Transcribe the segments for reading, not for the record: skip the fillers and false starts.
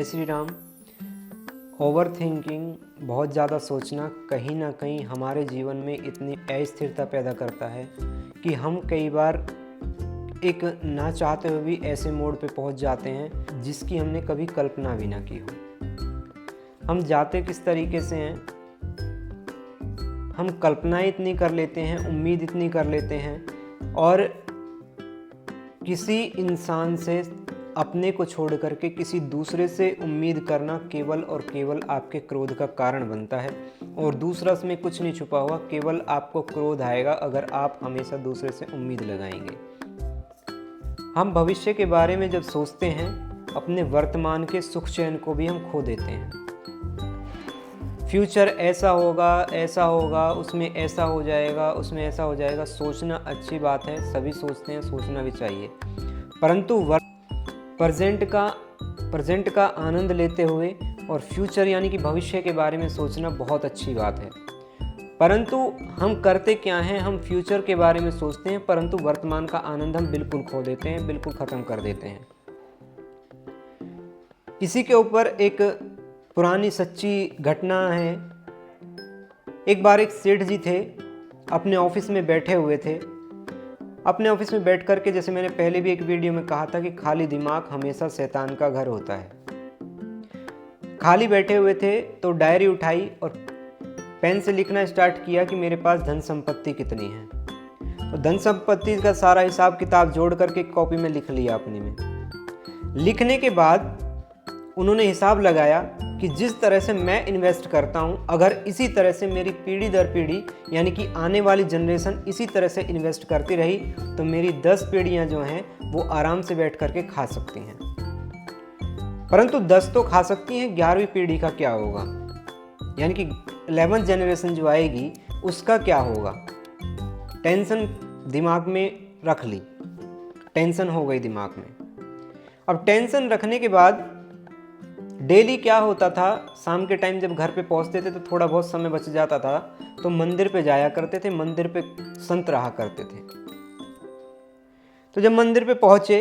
जय Shri Ram. Over thinking, बहुत ज़्यादा सोचना कहीं ना कहीं हमारे जीवन में इतनी अस्थिरता पैदा करता है कि हम कई बार एक ना चाहते हुए भी ऐसे मोड़ पे पहुंच जाते हैं जिसकी हमने कभी कल्पना भी ना की हो। हम जाते किस तरीके से हैं, हम कल्पनाएं इतनी कर लेते हैं, उम्मीद इतनी कर लेते हैं और किसी इंसान से अपने को छोड़ करके किसी दूसरे से उम्मीद करना केवल और केवल आपके क्रोध का कारण बनता है। और दूसरा इसमें कुछ नहीं छुपा हुआ, केवल आपको क्रोध आएगा अगर आप हमेशा दूसरे से उम्मीद लगाएंगे। हम भविष्य के बारे में जब सोचते हैं, अपने वर्तमान के सुख चैन को भी हम खो देते हैं। फ्यूचर ऐसा होगा, उसमें ऐसा हो जाएगा, उसमें ऐसा हो जाएगा। सोचना अच्छी बात है, सभी सोचते हैं, सोचना भी चाहिए, परंतु प्रेजेंट का आनंद लेते हुए और फ्यूचर यानी कि भविष्य के बारे में सोचना बहुत अच्छी बात है। परंतु हम करते क्या हैं, हम फ्यूचर के बारे में सोचते हैं परंतु वर्तमान का आनंद हम बिल्कुल खो देते हैं, बिल्कुल ख़त्म कर देते हैं। इसी के ऊपर एक पुरानी सच्ची घटना है। एक बार एक सेठ जी थे, अपने ऑफिस में बैठे हुए थे। अपने ऑफिस में बैठ करके, जैसे मैंने पहले भी एक वीडियो में कहा था कि खाली दिमाग हमेशा शैतान का घर होता है। खाली बैठे हुए थे तो डायरी उठाई और पेन से लिखना स्टार्ट किया कि मेरे पास धन संपत्ति कितनी है। तो धन संपत्ति का सारा हिसाब किताब जोड़ करके कॉपी में लिख लिया अपनी में। लिखने के बाद उन्होंने हिसाब लगाया कि जिस तरह से मैं इन्वेस्ट करता हूँ, अगर इसी तरह से मेरी पीढ़ी दर पीढ़ी यानी कि आने वाली जनरेशन इसी तरह से इन्वेस्ट करती रही तो मेरी 10 पीढ़ियाँ जो हैं वो आराम से बैठ करके खा सकती हैं। परंतु 10 तो खा सकती हैं, 11वीं पीढ़ी का क्या होगा, यानी कि 11th जनरेशन जो आएगी उसका क्या होगा। टेंशन दिमाग में रख ली, टेंशन हो गई दिमाग में। अब टेंशन रखने के बाद डेली क्या होता था, शाम के टाइम जब घर पे पहुंचते थे तो थोड़ा बहुत समय बच जाता था तो मंदिर पे जाया करते थे, मंदिर पे संत रहा करते थे। तो जब मंदिर पे पहुंचे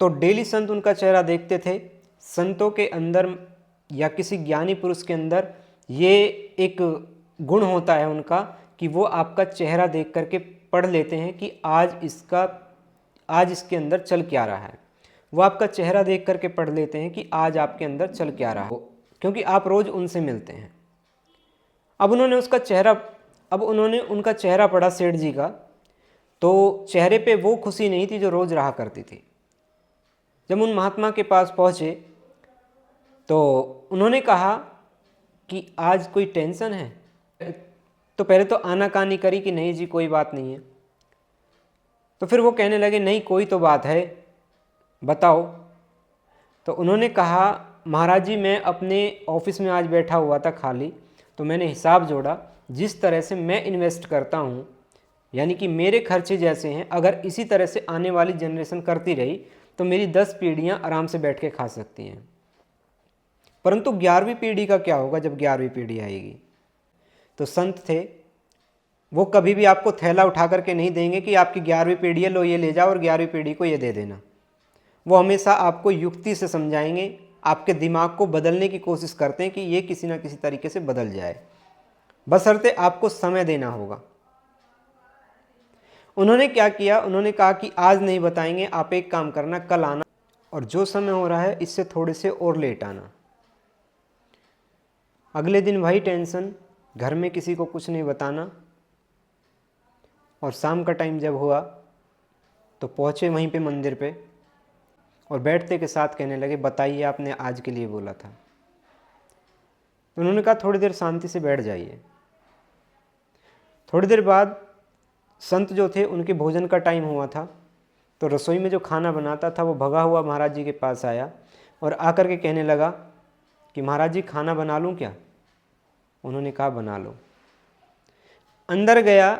तो डेली संत उनका चेहरा देखते थे। संतों के अंदर या किसी ज्ञानी पुरुष के अंदर ये एक गुण होता है उनका कि वो आपका चेहरा देख करके पढ़ लेते हैं कि आज इसके अंदर चल क्या रहा है। वो आपका चेहरा देख करके पढ़ लेते हैं कि आज आपके अंदर चल क्या रहा है, क्योंकि आप रोज़ उनसे मिलते हैं। अब उन्होंने उनका चेहरा पढ़ा सेठ जी का, तो चेहरे पे वो खुशी नहीं थी जो रोज़ रहा करती थी। जब उन महात्मा के पास पहुँचे तो उन्होंने कहा कि आज कोई टेंशन है। तो पहले तो आनाकानी करी कि नहीं जी कोई बात नहीं है। तो फिर वो कहने लगे नहीं कोई तो बात है, बताओ। तो उन्होंने कहा महाराज जी मैं अपने ऑफिस में आज बैठा हुआ था खाली, तो मैंने हिसाब जोड़ा, जिस तरह से मैं इन्वेस्ट करता हूँ यानी कि मेरे खर्चे जैसे हैं, अगर इसी तरह से आने वाली जनरेशन करती रही तो मेरी 10 पीढ़ियाँ आराम से बैठ के खा सकती हैं। परंतु 11वीं पीढ़ी का क्या होगा जब 11वीं पीढ़ी आएगी। तो संत थे, वो कभी भी आपको थैला उठा करके नहीं देंगे कि आपकी 11वीं पीढ़ी है, लो ये ले जाओ और 11वीं पीढ़ी को ये दे देना। वो हमेशा आपको युक्ति से समझाएंगे, आपके दिमाग को बदलने की कोशिश करते हैं कि ये किसी ना किसी तरीके से बदल जाए, बशर्ते आपको समय देना होगा। उन्होंने क्या किया, उन्होंने कहा कि आज नहीं बताएंगे, आप एक काम करना, कल आना और जो समय हो रहा है इससे थोड़े से और लेट आना। अगले दिन वही टेंशन, घर में किसी को कुछ नहीं बताना। और शाम का टाइम जब हुआ तो पहुँचे वहीं पे मंदिर पे और बैठते के साथ कहने लगे बताइए आपने आज के लिए बोला था। तो उन्होंने कहा थोड़ी देर शांति से बैठ जाइए। थोड़ी देर बाद संत जो थे उनके भोजन का टाइम हुआ था, तो रसोई में जो खाना बनाता था वो भगा हुआ महाराज जी के पास आया और आकर के कहने लगा कि महाराज जी खाना बना लूँ क्या। उन्होंने कहा बना लो। अंदर गया,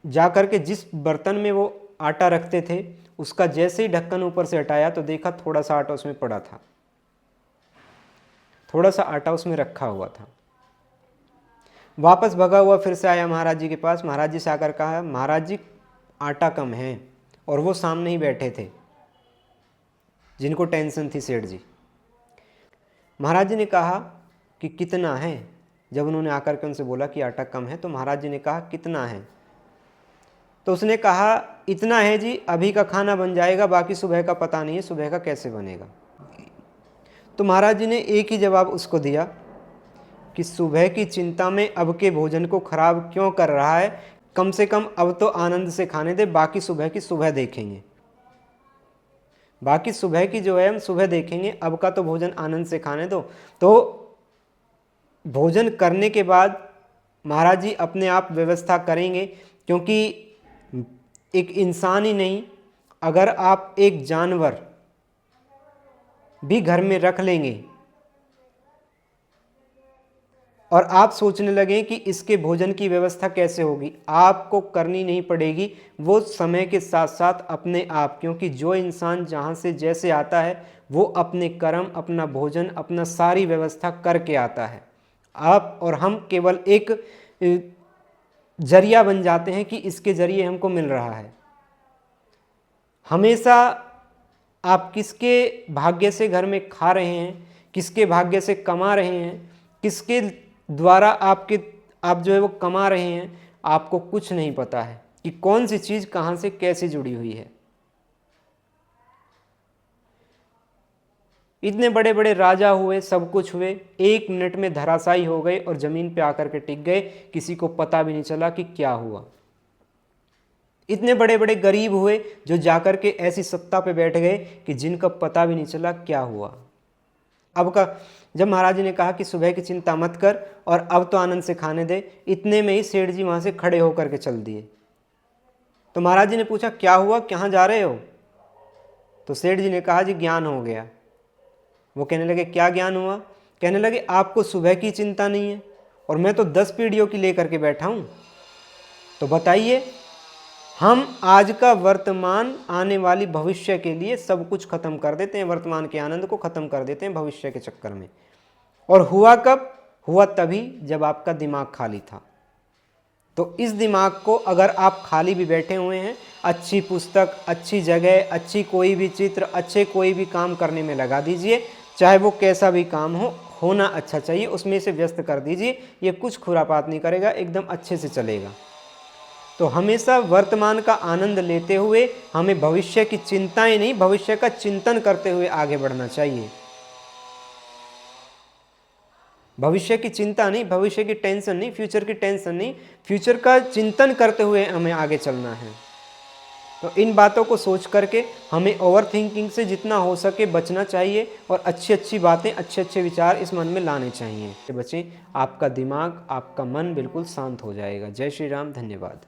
जा कर के जिस बर्तन में वो आटा रखते थे उसका जैसे ही ढक्कन ऊपर से हटाया तो देखा थोड़ा सा आटा उसमें पड़ा था, थोड़ा सा आटा उसमें रखा हुआ था। वापस भगा हुआ फिर से आया महाराज जी के पास। महाराज जी से आकर कहा महाराज जी आटा कम है, और वो सामने ही बैठे थे जिनको टेंशन थी सेठ जी। महाराज जी ने कहा कि कितना है। जब उन्होंने आकर के उनसे बोला कि आटा कम है तो महाराज जी ने कहा कितना है। तो उसने कहा इतना है जी, अभी का खाना बन जाएगा, बाकी सुबह का पता नहीं है, सुबह का कैसे बनेगा। तो महाराज जी ने एक ही जवाब उसको दिया कि सुबह की चिंता में अब के भोजन को खराब क्यों कर रहा है, कम से कम अब तो आनंद से खाने दे, बाकी सुबह की सुबह देखेंगे। बाकी सुबह की जो है हम सुबह देखेंगे, अब का तो भोजन आनंद से खाने दो। तो भोजन करने के बाद महाराज जी अपने आप व्यवस्था करेंगे, क्योंकि एक इंसान ही नहीं, अगर आप एक जानवर भी घर में रख लेंगे और आप सोचने लगे कि इसके भोजन की व्यवस्था कैसे होगी, आपको करनी नहीं पड़ेगी, वो समय के साथ साथ अपने आप, क्योंकि जो इंसान जहाँ से जैसे आता है वो अपने कर्म, अपना भोजन, अपना सारी व्यवस्था करके आता है। आप और हम केवल एक जरिया बन जाते हैं कि इसके जरिए हमको मिल रहा है। हमेशा आप किसके भाग्य से घर में खा रहे हैं, किसके भाग्य से कमा रहे हैं, किसके द्वारा आप जो है वो कमा रहे हैं, आपको कुछ नहीं पता है कि कौन सी चीज़ कहाँ से कैसे जुड़ी हुई है। इतने बड़े बड़े राजा हुए, सब कुछ हुए, 1 मिनट में धराशायी हो गए और ज़मीन पे आकर के टिक गए, किसी को पता भी नहीं चला कि क्या हुआ। इतने बड़े बड़े गरीब हुए जो जाकर के ऐसी सत्ता पे बैठ गए कि जिनका पता भी नहीं चला क्या हुआ। अब का जब महाराज जी ने कहा कि सुबह की चिंता मत कर और अब तो आनंद से खाने दे, इतने में ही सेठ जी वहाँ से खड़े होकर के चल दिए। तो महाराज जी ने पूछा क्या हुआ, कहाँ जा रहे हो? तो सेठ जी ने कहा जी ज्ञान हो गया। वो कहने लगे क्या ज्ञान हुआ? कहने लगे आपको सुबह की चिंता नहीं है और मैं तो 10 पीढ़ियों की लेकर के बैठा हूँ। तो बताइए, हम आज का वर्तमान आने वाली भविष्य के लिए सब कुछ खत्म कर देते हैं, वर्तमान के आनंद को खत्म कर देते हैं भविष्य के चक्कर में। और हुआ कब? हुआ तभी जब आपका दिमाग खाली था। तो इस दिमाग को अगर आप खाली भी बैठे हुए हैं, अच्छी पुस्तक, अच्छी जगह, अच्छी कोई भी चित्र, अच्छे कोई भी काम करने में लगा दीजिए, चाहे वो कैसा भी काम हो, होना अच्छा चाहिए, उसमें से व्यस्त कर दीजिए। ये कुछ खुरापात नहीं करेगा, एकदम अच्छे से चलेगा। तो हमेशा वर्तमान का आनंद लेते हुए हमें भविष्य की चिंताएं नहीं, भविष्य का चिंतन करते हुए आगे बढ़ना चाहिए। भविष्य की चिंता नहीं, भविष्य की टेंशन नहीं, फ्यूचर की टेंशन नहीं, फ्यूचर का चिंतन करते हुए हमें आगे चलना है। तो इन बातों को सोच करके हमें ओवर थिंकिंग से जितना हो सके बचना चाहिए और अच्छी अच्छी बातें, अच्छे अच्छे विचार इस मन में लाने चाहिए। बचें, आपका दिमाग, आपका मन बिल्कुल शांत हो जाएगा। जय श्री राम, धन्यवाद।